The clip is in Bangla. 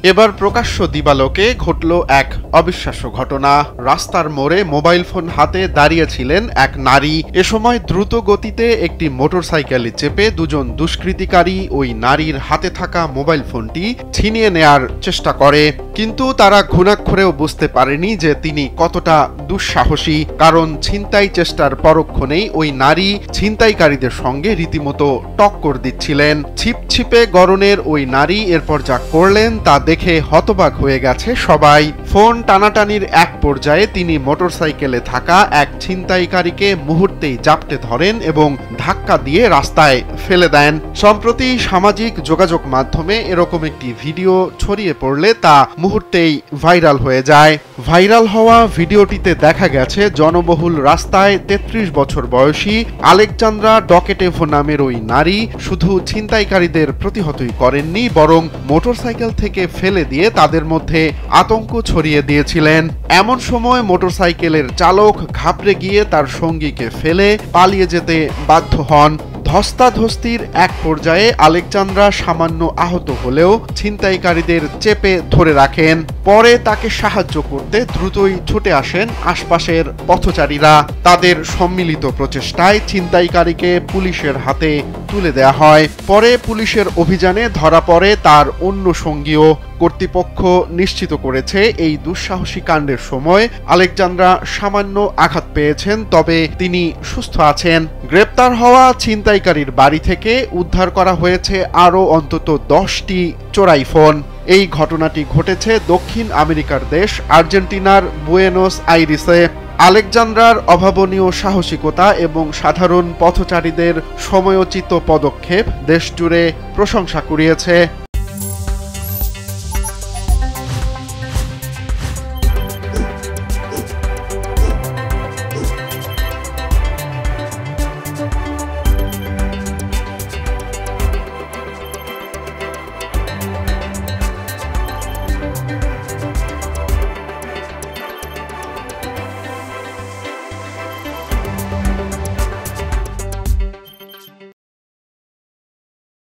এবার প্রকাশ্য দিবালোকে ঘটল এক অবিশ্বাস্য ঘটনা। রাস্তার মোড়ে মোবাইল ফোন হাতে দাঁড়িয়েছিলেন এক নারী। এ সময় দ্রুত গতিতে একটি মোটরসাইকেলে চেপে দুজন দুষ্কৃতিকারী ওই নারীর হাতে থাকা মোবাইল ফোনটি ছিনিয়ে নেয়ার চেষ্টা করে। কিন্তু তারা ঘুণাক্ষরেও বুঝতে পারেনি যে তিনি কতটা দুঃসাহসী, কারণ ছিনতাই চেষ্টার পরক্ষণেই ওই নারী ছিনতাইকারীদের সঙ্গে রীতিমতো টক্কর দিচ্ছিলেন। ছিপছিপে গড়নের ওই নারী এরপর যা করলেন তা দেখে হতবাক হয়ে গেছে সবাই। ফোন টানাটানির এক পর্যায়ে তিনি মোটরসাইকেলে থাকা এক ছিনতাইকারীকে মুহূর্তেই জাপটে ধরেন এবং ধাক্কা দিয়ে রাস্তায় ফেলে দেন। সম্প্রতি সামাজিক যোগাযোগ মাধ্যমে এরকম একটি ভিডিও ছড়িয়ে পড়লে তা মুহূর্তেই ভাইরাল হয়ে যায়। ভাইরাল হওয়া ভিডিওটিতে দেখা গেছে জনবহুল রাস্তায় ৩৩ বছর বয়সী আলেকজান্দ্রা ডকেটেভো নামের ওই নারী শুধু ছিনতাইকারীদের প্রতিহতই করেননি, বরং মোটরসাইকেল থেকে ফেলে দিয়ে তাদের মধ্যে আতঙ্ক ছড়িয়ে দিয়েছিলেন। এমন সময় মোটরসাইকেলের চালক ঘাবড়ে গিয়ে তার সঙ্গীকে ফেলে পালিয়ে যেতে বাধ্য হন। ধস্তাধস্তির এক পর্যায়ে আলেকজান্দ্রা সামান্য আহত হলেও ছিনতাইকারীদের চেপে ধরে রাখেন। পরে তাকে সাহায্য করতে দ্রুতই ছুটে আসেন আশপাশের পথচারীরা। তাদের সম্মিলিত প্রচেষ্টায় ছিনতাইকারীকে পুলিশের হাতে তুলে দেয়া হয়। পরে পুলিশের অভিযানে ধরা পড়ে তার অন্য সঙ্গীও। কর্তৃপক্ষ নিশ্চিত করেছে এই দুঃসাহসী কাণ্ডের সময় আলেকজান্দ্রা সামান্য আঘাত পেয়েছেন, তবে তিনি সুস্থ আছেন। গ্রেপ্তার হওয়া ছিনতাইকারীর বাড়ি থেকে উদ্ধার করা হয়েছে আরও অন্তত 10টি চোরাই ফোন। এই ঘটনাটি ঘটেছে দক্ষিণ আমেরিকার দেশ আর্জেন্টিনার বুয়েনোস আইরিসে। আলেকজান্দ্রার অভাবনীয় সাহসিকতা এবং সাধারণ পথচারীদের সময়োচিত পদক্ষেপ দেশজুড়ে প্রশংসা কুড়িয়েছে।